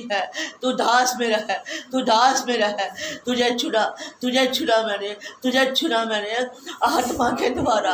है, तू दास मेरा है, तू दास मेरा है। तुझे चुना मैंने, तुझे चुना मैंने आत्मा के द्वारा,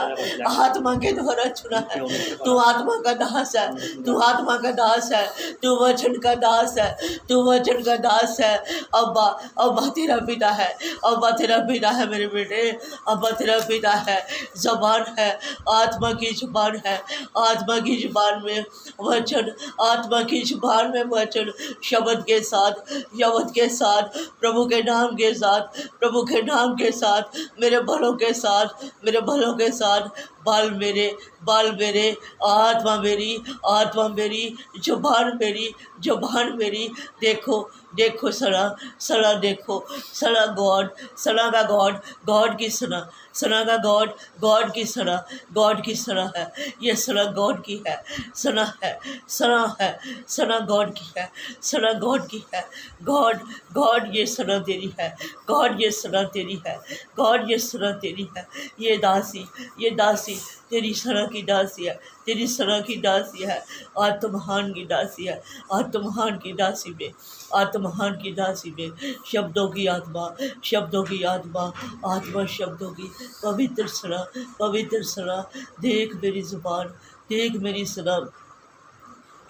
आत्मा के द्वारा चुना है। तू आत्मा का दास है, तू आत्मा का दास है, तू वचन का दास है, तू वचन का दास है। अब्बा, अब्बा तेरा पिता है, अब्बा तेरा पिता है मेरे बेटे, अब्बा तेरा पिता है। जबान है, आत्मा की जुबान है, आत्मा की जुबान में वचन, आत्मा की जुबान में वचन, शब्द के साथ, शब्द के साथ, प्रभु के नाम के साथ, प्रभु के नाम के साथ, मेरे भलों के साथ, मेरे भलों के साथ, बाल मेरे, बाल मेरे, आत्मा मेरी, आत्मा मेरी, जुबान मेरी, जुबान मेरी। देखो, देखो सना, सना देखो, सना गॉड, सना का गॉड, गॉड की सना, सना का गॉड, गॉड की सना, गॉड की सना है। ये सना गॉड की है, सना है, सना है, सना गॉड की है, सना गॉड की है। गॉड, गॉड ये सना तेरी है, गॉड ये सना तेरी है, गॉड ये सना तेरी है। ये दासी, ये दासी तेरी सना की दासी है, तेरी सना की दासी है, आत्महान की दासी है, आत्महान की दासी में, आत्महान की दासी में शब्दों की आत्मा, शब्दों की आत्मा, आत्मा शब्दों की पवित्र सना, पवित्र सना। देख मेरी जुबान, देख मेरी सना,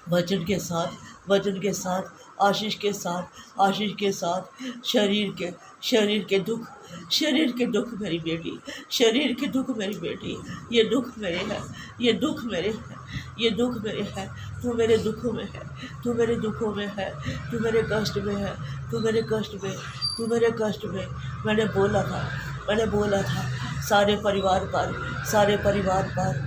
वचन के साथ, वचन के साथ, आशीष के साथ, आशीष के साथ, शरीर के दुख, शरीर के दुख मेरी बेटी, शरीर के दुख मेरी बेटी। ये दुख मेरे हैं, ये दुख मेरे हैं, ये दुख मेरे हैं। तू मेरे दुखों में है, तू मेरे दुखों में है, तू मेरे कष्ट में है, तू मेरे कष्ट में, तू मेरे कष्ट में। मैंने बोला था, मैंने बोला था, सारे परिवार पर, सारे परिवार पर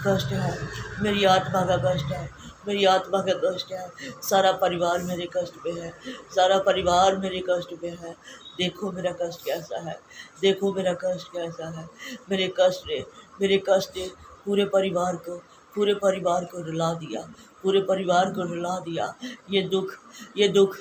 कष्ट है, मेरी आत्मा का कष्ट है, मेरी आत्मा का कष्ट है। सारा परिवार मेरे कष्ट पे है, सारा परिवार मेरे कष्ट पे है। देखो मेरा कष्ट कैसा है, देखो मेरा कष्ट कैसा है। मेरे कष्ट ने, मेरे कष्ट ने पूरे परिवार को, पूरे परिवार को रुला दिया, पूरे परिवार को रुला दिया। ये दुख, ये दुख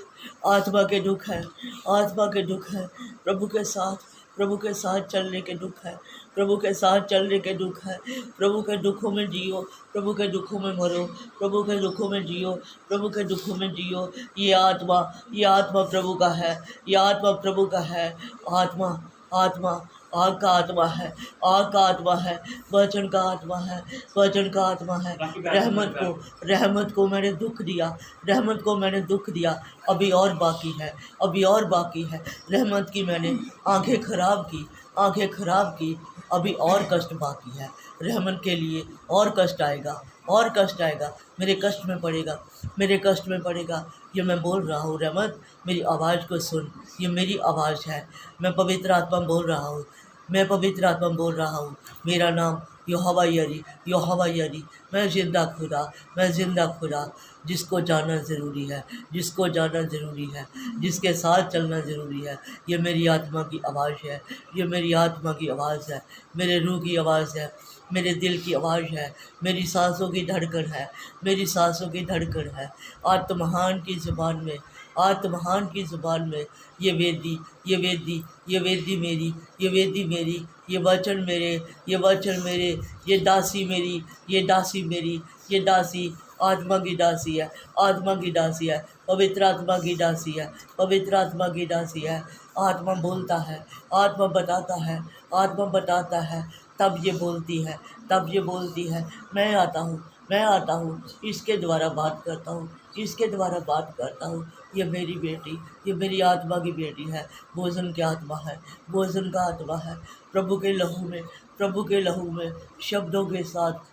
आत्मा के दुख है, आत्मा के दुख है। प्रभु के साथ, प्रभु के साथ चलने के दुख है, प्रभु के साथ चलने के दुख है। प्रभु के दुखों में जियो, प्रभु के दुखों में मरो, प्रभु के दुखों में जियो, प्रभु के दुखों में जियो। ये आत्मा, ये आत्मा प्रभु का है, ये आत्मा प्रभु का है। आत्मा, आत्मा आग का आत्मा है, आग का आत्मा है, वचन का आत्मा है, वचन का आत्मा है। रहमत को, रहमत को मैंने दुख दिया, रहमत को मैंने दुख दिया। अभी और बाकी है, अभी और बाकी है। रहमत की मैंने आंखें खराब की, आंखें खराब की। अभी और कष्ट बाकी है, रहमत के लिए और कष्ट आएगा, और कष्ट आएगा। मेरे कष्ट में पड़ेगा, मेरे कष्ट में पड़ेगा। ये मैं बोल रहा हूँ, रहमत मेरी आवाज़ को सुन। ये मेरी आवाज़ है, मैं पवित्र आत्मा बोल रहा हूँ, मैं पवित्र आत्मा बोल रहा हूँ। मेरा नाम यहोवा यरी, यहोवा यरी। मैं जिंदा खुदा, मैं जिंदा खुदा। जिसको जानना ज़रूरी है, जिसको जानना ज़रूरी है, जिसके साथ चलना ज़रूरी है। ये मेरी आत्मा की आवाज़ है, ये मेरी आत्मा की आवाज़ है, मेरे रूह की आवाज़ है, मेरे दिल की आवाज़ है, मेरी सांसों की धड़कन है, मेरी सांसों की धड़कन है। आत्महान की ज़ुबान में, आत्महान की ज़ुबान में ये वेदी, ये वेदी, ये वेदी मेरी, ये वेदी मेरी, ये वचन मेरे, ये वचन मेरे, ये दासी मेरी, ये दासी मेरी, ये दासी आत्मा की दासी है, आत्मा की दासी है, पवित्र आत्मा की दासी है, पवित्र आत्मा की दासी है। आत्मा बोलता है, आत्मा बताता है, आत्मा बताता है, तब ये बोलती है, तब ये बोलती है। मैं आता हूँ, मैं आता हूँ, इसके द्वारा बात करता हूँ, इसके द्वारा बात करता हूँ। ये मेरी बेटी, ये मेरी आत्मा की बेटी है, भोजन की आत्मा है, भोजन का आत्मा है। प्रभु के लहू में, प्रभु के लहू में, शब्दों के साथ,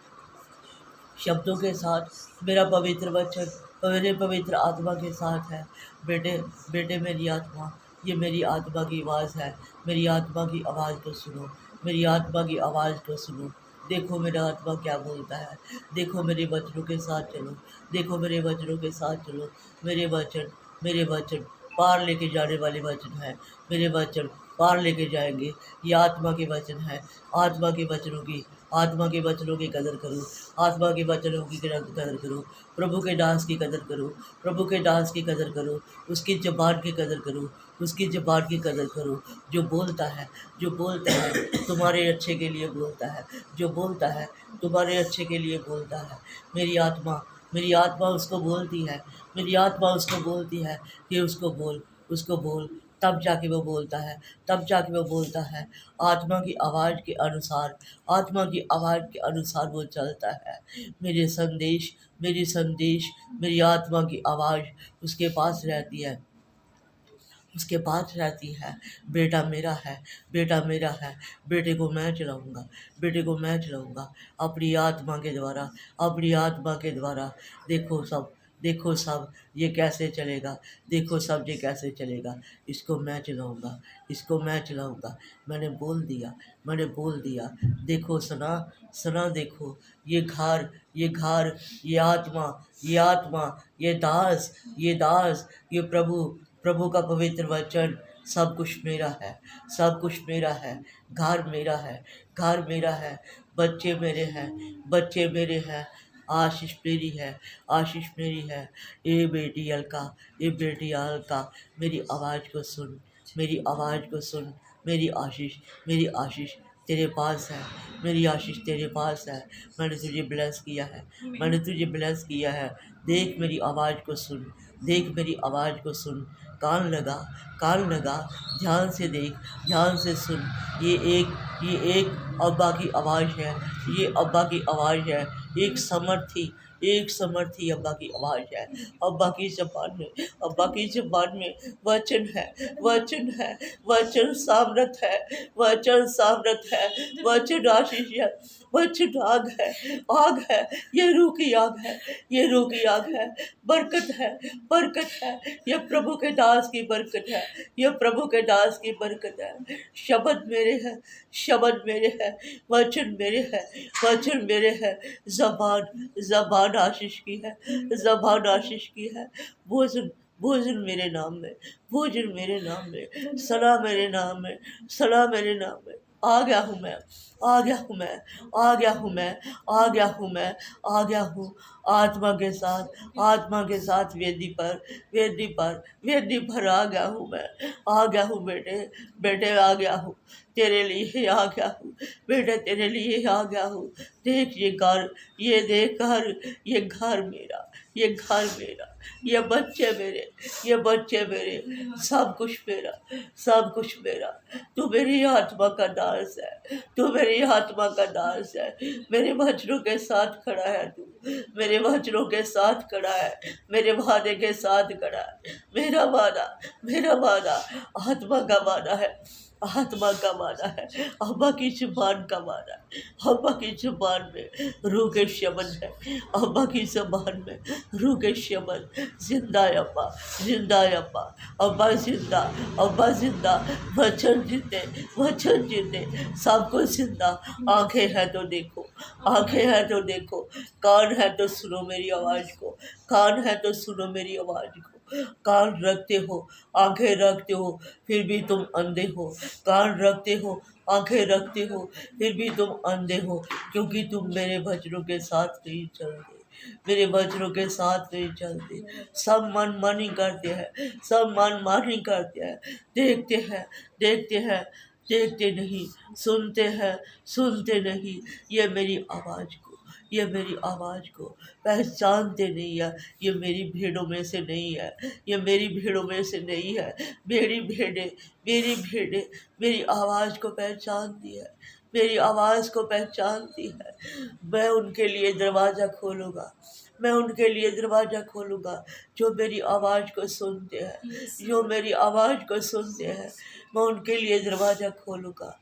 शब्दों के साथ मेरा पवित्र वचन मेरे पवित्र आत्मा के साथ है। बेटे, बेटे मेरी आत्मा, ये मेरी आत्मा की आवाज़ है। मेरी आत्मा की आवाज़ को सुनो, मेरी आत्मा की आवाज़ को सुनो। देखो मेरा आत्मा क्या बोलता है, देखो मेरे वचनों के साथ चलो, देखो मेरे वचनों के साथ चलो। मेरे वचन, मेरे वचन पार लेके जाने वाले वचन है, मेरे वचन पार लेके जाएंगे। ये आत्मा के वचन है, आत्मा के वचनों की, आत्मा के वचनों की कदर करो, आत्मा के वचनों की कदर करो। प्रभु के दास की कदर करो, प्रभु के दास की कदर करो, उसकी ज़बान की कदर करो, उसकी ज़बान की कदर करो। जो बोलता है, जो बोलता है तुम्हारे अच्छे के लिए बोलता है, जो बोलता है तुम्हारे अच्छे के लिए बोलता है। मेरी आत्मा, मेरी आत्मा उसको बोलती है, मेरी आत्मा उसको बोलती है कि उसको बोल। तब जाके वो बोलता है, तब जाके वो बोलता है। आत्मा की आवाज़ के अनुसार, आत्मा की आवाज़ के अनुसार वो चलता है। मेरे संदेश, मेरी संदेश, मेरी आत्मा की आवाज़ उसके पास रहती है, उसके पास रहती है। बेटा मेरा है, बेटा मेरा है, बेटे को मैं चलाऊँगा, बेटे को मैं चलाऊँगा अपनी आत्मा के द्वारा, अपनी आत्मा के द्वारा। देखो सब, देखो सब ये कैसे चलेगा, देखो सब ये कैसे चलेगा। इसको मैं चलाऊँगा, इसको मैं चलाऊँगा। मैंने बोल दिया, मैंने बोल दिया। देखो सना, सना देखो, ये घर, ये घर, ये आत्मा, ये आत्मा, ये दास, ये दास, ये प्रभु, प्रभु का पवित्र वचन, सब कुछ मेरा है, सब कुछ मेरा है। घर मेरा है, घर मेरा है। बच्चे मेरे हैं, बच्चे मेरे हैं। आशीष मेरी है, आशीष मेरी है। ए बेटी अलका, ए बेटी अलका, मेरी आवाज़ को सुन, मेरी आवाज़ को सुन। मेरी आशीष, मेरी आशीष तेरे पास है, मेरी आशीष तेरे पास है। मैंने तुझे ब्लेस किया है, मैंने तुझे ब्लेस किया है। देख मेरी आवाज़ को सुन, देख मेरी आवाज़ को सुन। कान लगा, कान लगा, ध्यान से देख, ध्यान से सुन। ये एक अब्बा की आवाज़ है, ये अब्बा की आवाज़ है। एक समर्थी, एक समर्थी अब्बा की आवाज़ है। अब्बा की ज़बान में, अब्बा की ज़बान में वचन है, वचन है, वचन सामर्थ है, वचन सामर्थ है, वचन आशीष है, वचन आग है, आग है। ये रूह की आग है, ये रूह की आग है। बरकत है, बरकत है। ये प्रभु के दास की बरकत है, ये प्रभु के दास की बरकत है। शब्द मेरे हैं, शब्द मेरे हैं, वचन मेरे हैं, वचन मेरे हैं। ज़बान, ज़बान आशीष की है, ज़बान आशीष की है। भोजन, भोजन मेरे नाम में, भोजन मेरे नाम में, सलाह मेरे नाम में, सलाह मेरे नाम में। आ गया हूँ मैं, आ गया हूँ मैं, आ गया हूँ मैं, आ गया हूँ मैं, आ गया हूँ। आत्मा के साथ, आत्मा के साथ वेदी पर, वेदी पर, वेदी पर आ गया हूँ मैं। आ गया हूँ बेटे, बेटे आ गया हूँ, तेरे लिए आ गया हूँ, बेटे तेरे लिए आ गया हूँ। देख ये घर, ये देख घर, ये घर मेरा, ये घर मेरा, ये बच्चे मेरे, ये बच्चे मेरे, सब कुछ मेरा, सब कुछ मेरा। तू मेरी आत्मा का दास है, तू मेरी आत्मा का दास है। मेरे वचनों के साथ खड़ा है तू, मेरे वचनों के साथ खड़ा है, मेरे वादे के साथ खड़ा है। मेरा वादा, मेरा वादा आत्मा का वादा है, आत्मा का वादा है। अब्बा की जुबान का वादा है, अब्बा की जुबान में रूह के शब्द है, अब्बा की जुबान में रूह के शब्द। जिंदा है अब्बा, जिंदा है अब्बा, अब्बा जिंदा, अब्बा जिंदा। वचन जीते, वचन जीते, सब कुछ जिंदा। आंखें हैं तो देखो, आंखें हैं तो देखो, कान है तो सुनो मेरी आवाज़ को, कान है तो सुनो मेरी आवाज़ को। कान रखते हो, आंखें रखते हो, फिर भी तुम अंधे हो। कान रखते हो, आंखें रखते हो, फिर भी तुम अंधे हो, क्योंकि तुम मेरे वचनों के साथ नहीं चलते, मेरे वचनों के साथ नहीं चलते। सब मनमानी करते हैं, सब मनमानी करते हैं। देखते हैं, देखते हैं, देखते नहीं, सुनते हैं, सुनते नहीं। ये मेरी आवाज़ को, ये मेरी आवाज़ को पहचानते नहीं है। ये मेरी भीड़ों में से नहीं है, ये मेरी भीड़ों में से नहीं है। मेरी भेड़ें, मेरी भेड़ें मेरी आवाज़ को पहचानती है, मेरी आवाज़ को पहचानती है। मैं उनके लिए दरवाज़ा खोलूँगा, मैं उनके लिए दरवाज़ा खोलूँगा जो मेरी आवाज़ को सुनते हैं, जो मेरी आवाज़ को सुनते हैं। मैं उनके लिए दरवाज़ा खोलूँगा।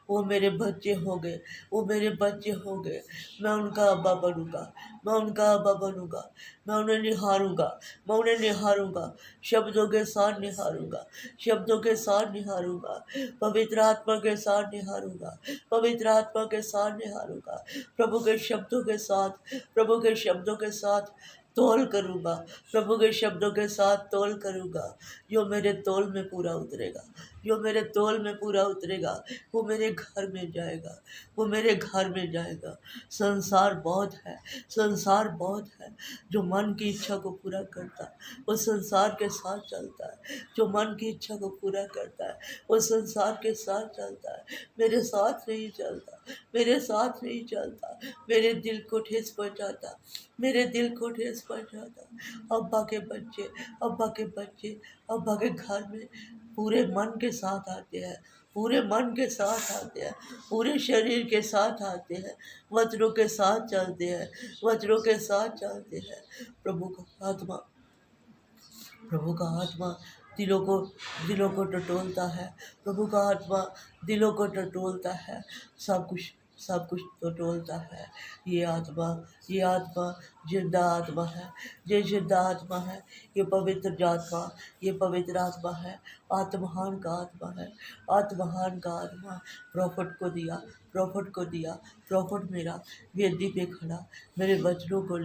वो मेरे बच्चे होंगे, वो मेरे बच्चे होंगे। मैं उनका अब्बा बनूँगा, मैं उनका अब्बा बनूँगा। मैं उन्हें निहारूँगा, मैं उन्हें निहारूँगा, शब्दों के साथ निहारूँगा, शब्दों के साथ निहारूँगा, पवित्र आत्मा के साथ निहारूँगा, पवित्र आत्मा के साथ निहारूँगा। प्रभु के शब्दों के साथ, प्रभु के शब्दों के साथ तोल करूँगा, प्रभु के शब्दों के साथ तोल करूँगा। जो मेरे तोल में पूरा उतरेगा, जो मेरे तोल में पूरा उतरेगा, वो मेरे घर में जाएगा, वो मेरे घर में जाएगा। संसार बहुत है, संसार बहुत है। जो मन की इच्छा को पूरा करता है वो संसार के साथ चलता है, जो मन की इच्छा को पूरा करता है वो संसार के साथ चलता है। मेरे साथ नहीं चलता, मेरे साथ नहीं चलता, मेरे दिल को ठेस पहुँचाता, मेरे दिल को ठेस पहुँचाता। अब्बा के बच्चे, अब्बा के बच्चे अब्बा के घर में पूरे मन के साथ आते हैं, पूरे मन के साथ आते हैं, पूरे शरीर के साथ आते हैं, वज्रों के साथ चलते हैं, वज्रों के साथ चलते हैं। प्रभु का आत्मा दिलों को टटोलता है। प्रभु का आत्मा दिलों को टटोलता है, सब कुछ टटोलता है। ये आत्मा जिंदा आत्मा है, ये जिंदा आत्मा है, ये पवित्र आत्मा, ये पवित्र आत्मा है, आत्महान का आत्मा है, आत्महान का आत्मा। प्रॉफिट को दिया, प्रॉफिट मेरा वेदी पे खड़ा, मेरे वचनों के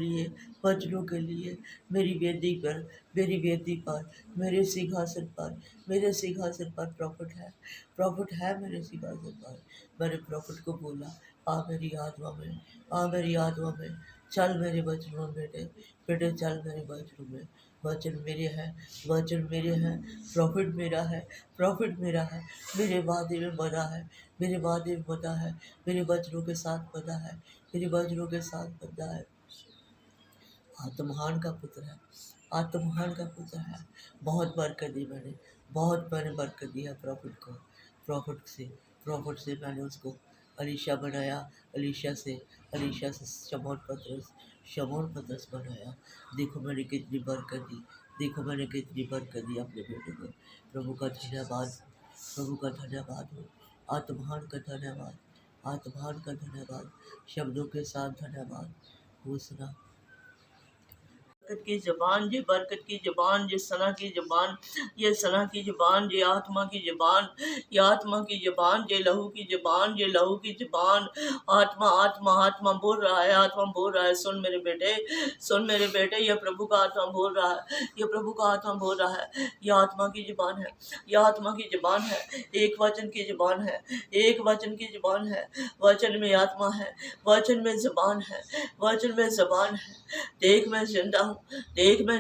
लिए मेरी वेदी पर, मेरे सिंहासन पर प्रॉफिट है मेरे सिंहासन पर। मैंने प्रॉफिट को बोला, आ मेरी आत्मा में, चल मेरे वचनों में बेटे चल मेरे वचनों में। वचन मेरे हैं, प्रॉफिट मेरा है, मेरे वादे में बना है, मेरे वचनों के साथ बना है, मेरे वचनों के साथ बना है। आत्महान का पुत्र है। बहुत मैंने बरकत दी है प्रॉफिट को। प्रॉफिट से मैंने उसको अलीशा बनाया, अलीशा से शमौन पतरस बनाया। देखो मैंने कितनी बरकत दी अपने बेटे को। प्रभु का धन्यवाद हो, आत्महान का धन्यवाद, शब्दों के साथ धन्यवाद हो। सुना बरकत की जबान, ये सना की जबान, ये सना की जबान, ये आत्मा की जबान, ये आत्मा की जबान, ये लहू की जबान, ये लहू की जबान। आत्मा बोल रहा है। सुन मेरे बेटे, ये प्रभु का आत्मा बोल रहा है, ये प्रभु का आत्मा बोल रहा है। ये आत्मा की जबान है, ये आत्मा की जबान है, एक वचन की जबान है, एक वचन की जबान है। वचन में आत्मा है, वचन में जबान है। देख मैं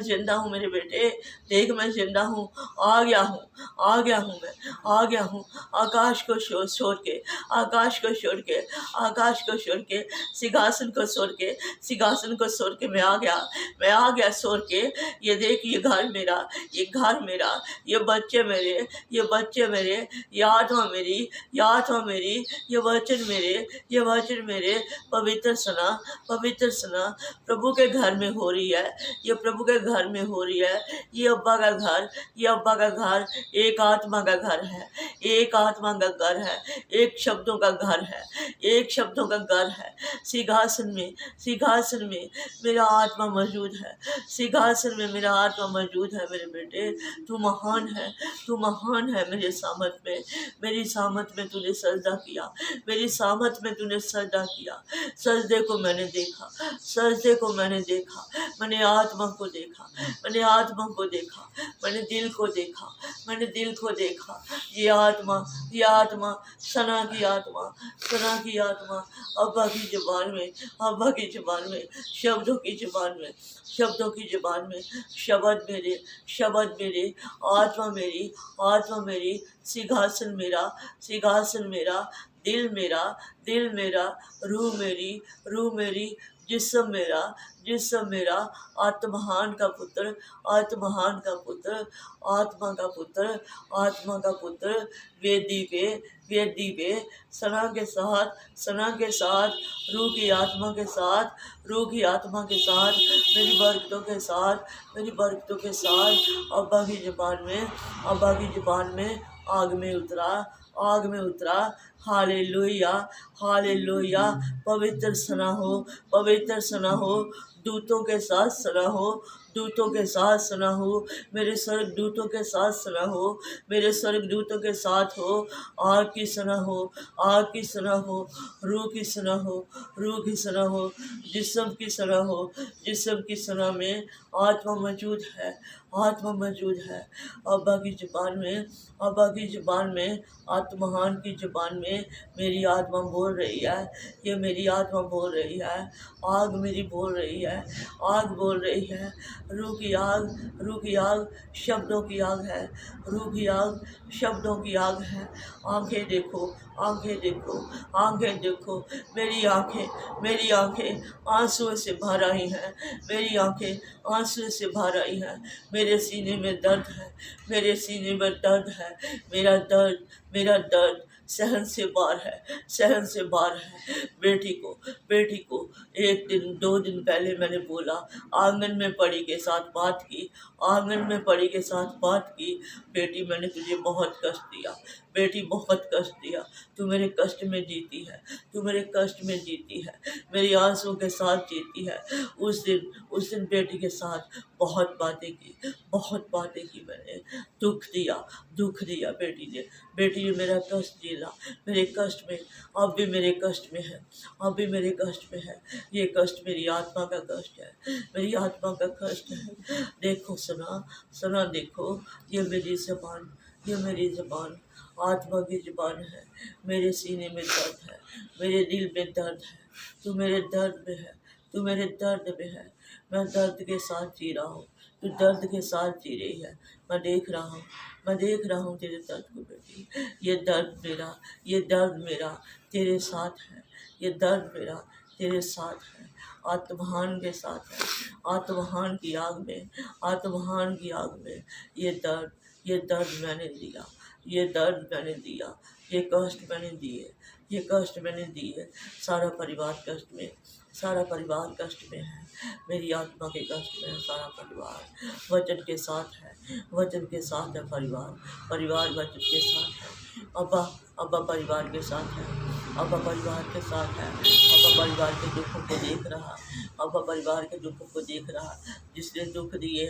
जिंदा हूँ मेरे बेटे, देख मैं जिंदा हूँ। आ गया हूँ आकाश को छोड़ के, सिंहासन को छोड़ के मैं आ गया छोड़ के। ये देख, ये घर मेरा, ये बच्चे मेरे, ये आत्मा मेरी, ये वचन मेरे। पवित्र सना प्रभु के घर में हो रही है, ये प्रभु के घर में हो रही है। ये अब्बा का घर एक आत्मा का घर है, एक शब्दों का घर है। सिंहासन में मेरा आत्मा मौजूद है, सिंहासन में मेरा आत्मा मौजूद है। मेरे बेटे, तू महान है मेरे सामत में, मेरी सामत में तूने सजदा किया, मेरी सामत में तूने सजदा किया। सजदे को मैंने देखा, मैंने आत्मा को देखा, मैंने दिल को देखा। ये आत्मा सना की आत्मा अब्बा की जुबान में, शब्दों की जुबान में, शब्द मेरे, आत्मा मेरी, सिंहासन मेरा, दिल मेरा, रूह मेरी, जिस्म मेरा, आत्मा का पुत्र, वेदी पे सना के साथ, रूह की आत्मा के साथ, मेरी बरकतों के साथ, अब्बा की जुबान में आग में उतरा। हालेलुया। पवित्र सना हो, दूतों के साथ सना हो, मेरे स्वर्ग दूतों के साथ हो। आग की सना हो, रूह की सना हो, जिस्म की सना में आत्मा मौजूद है। अब्बा की जुबान में, आत्महान की जुबान में मेरी आत्मा बोल रही है, ये मेरी आत्मा बोल रही है। आग मेरी बोल रही है, है, आग बोल रही है, रूह की आग, रूह की आग शब्दों की आग है, रूह की आग शब्दों की आग है। आंखें देखो, आंखें देखो, आंखें देखो, मेरी आंखें आंसुओं से भर आई हैं, मेरी आंखें आंसुओं से भर आई हैं। मेरे सीने में दर्द है, मेरे सीने में दर्द है, मेरा दर्द सहन से बाहर है, सहन से बाहर है। बेटी को 1 दिन 2 दिन पहले मैंने बोला, आंगन में पड़ी के साथ बात की, आंगन में पड़ी के साथ बात की, बेटी मैंने तुझे बहुत कष्ट दिया, बेटी बहुत कष्ट दिया, तू मेरे कष्ट में जीती है, तू मेरे कष्ट में जीती है, मेरी आंसुओं के साथ जीती है। उस दिन बेटी के साथ बहुत बातें की, बहुत बातें की मैंने, दुख दिया बेटी ने मेरा कष्ट झेला, मेरे कष्ट में, अब भी मेरे कष्ट में है, अब भी मेरे कष्ट में है। ये कष्ट मेरी आत्मा का कष्ट है, मेरी आत्मा का कष्ट है। देखो सुना देखो, ये मेरी ज़बान आत्मा की ज़बान है। मेरे सीने में दर्द है, मेरे दिल में दर्द है, तू मेरे दर्द में है, तू मेरे दर्द में है। मैं दर्द के साथ जी रहा हूँ, तू दर्द के साथ जी रही है। मैं देख रहा हूँ तेरे दर्द को बेटी। ये दर्द मेरा तेरे साथ है, ये दर्द मेरा तेरे साथ है, आत्महान के साथ है, आत्महान की आग में, आत्महान की आग में। ये दर्द मैंने दिया, ये दर्द मैंने दिया, ये कष्ट मैंने दिए, ये कष्ट मैंने दिए। सारा परिवार कष्ट में, सारा परिवार कष्ट में है, मेरी आत्मा के कष्ट में है सारा परिवार। वचन के साथ है, वचन के साथ है परिवार वचन के साथ है। अब्बा परिवार के साथ है, अब्बा परिवार के साथ है, अब्बा परिवार के दुखों को देख रहा, अब्बा परिवार के दुखों को देख रहा। जिसने दुख दिए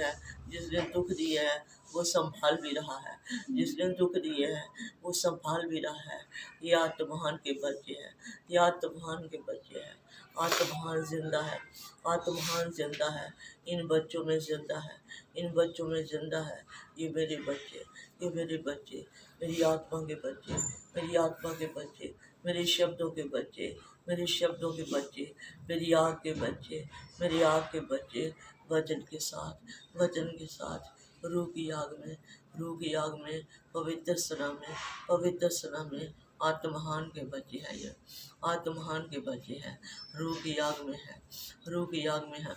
हैं वो संभाल भी रहा है, जिसने दुख दिए हैं वो संभाल भी रहा है। ये आत्महान के बच्चे हैं, ये आत्महान के बच्चे हैं। आत्महान जिंदा है, आत्महान जिंदा है, इन बच्चों में जिंदा है, इन बच्चों में जिंदा है। ये मेरे बच्चे, ये मेरे बच्चे, मेरी आत्मा के बच्चे, मेरी आत्मा के बच्चे, मेरे शब्दों के बच्चे, मेरे शब्दों के बच्चे, मेरी आग के बच्चे, मेरी आग के बच्चे। वचन के साथ, वचन के साथ, रूह की आग में, रूह की आग में, पवित्र सना में आत्महान के बच्चे हैं। ये आत्महान के बच्चे हैं, रूह की आग में है, रूह की आग में है।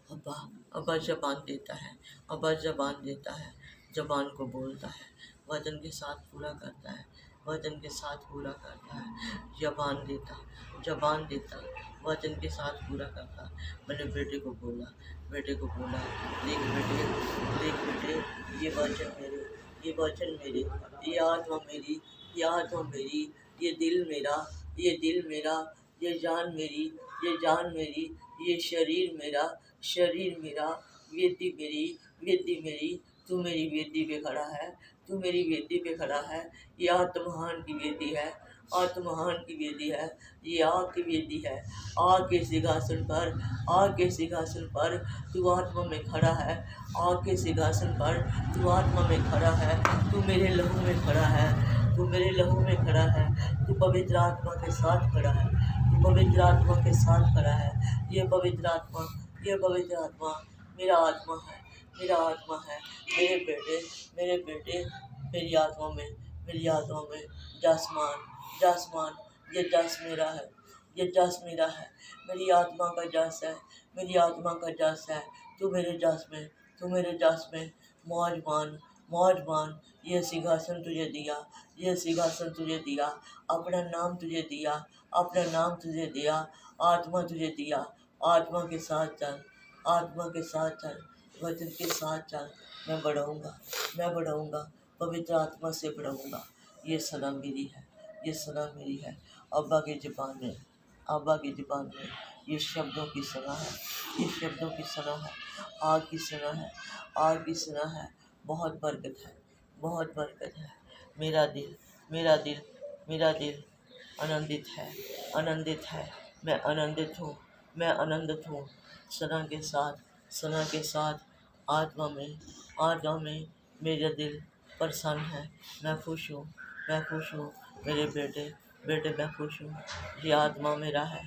अब्बा जबान देता है, अब्बा जबान देता है, जबान को बोलता है, वचन के साथ पूरा करता है, वचन के साथ पूरा करता है। जबान देता, वचन के साथ पूरा करता। मैंने बेटे को बोला, देख बेटे, ये वचन मेरे, ये आत्मा मेरी, ये आत्मा मेरी, ये दिल मेरा, ये जान मेरी, ये शरीर मेरा, वेदी मेरी, तू मेरी वेदी पे खड़ा है, तू मेरी वेदी पे खड़ा है। ये आत्महान की वेदी है, आत्महान की वेदी है, ये आग की वेदी है। आग के सिंहासन पर तू आत्मा में खड़ा है, आग के सिंहासन पर तू आत्मा में खड़ा है, तू मेरे लहू में खड़ा है, तू मेरे लहू में खड़ा है, तू पवित्र आत्मा के साथ खड़ा है, तू पवित्र आत्मा के साथ खड़ा है। ये पवित्र आत्मा मेरा आत्मा है, मेरे बेटे, मेरी आत्मा में जासमान, ये जस मेरा है, ये जस मेरा है, मेरी आत्मा का जस है, मेरी आत्मा का जस है। तू मेरे जस में मौज मान। ये सिंहासन तुझे दिया, अपना नाम तुझे दिया, आत्मा तुझे दिया। आत्मा के साथ चल, वचन के साथ चल। मैं बढ़ाऊंगा, पवित्र आत्मा से बढ़ाऊंगा। ये सलाह मेरी है, अब्बा की ज़ुबान में ये शब्दों की सलाह है, आग की सलाह है। बहुत बरकत है। मेरा दिल आनंदित है। मैं आनंदित हूँ। सना के साथ आत्मा में मेरा दिल प्रसन्न है। मैं खुश हूँ। मेरे बेटे बेटे मैं खुश हूँ। ये आत्मा मेरा है,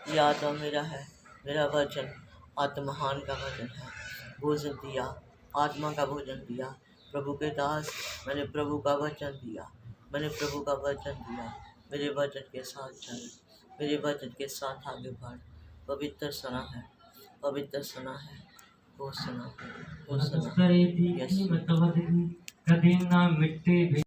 ये आत्मा मेरा है। मेरा वचन आत्महान का वचन है। भोजन दिया, आत्मा का भोजन दिया। प्रभु के दास, मैंने प्रभु का वचन दिया, मैंने प्रभु का वचन दिया। मेरे वचन के साथ चल, मेरे वचन के साथ आगे बढ़। पवित्र सना है, पवित्र सना है, वो सना, वो सना। कदी ना मिट्टी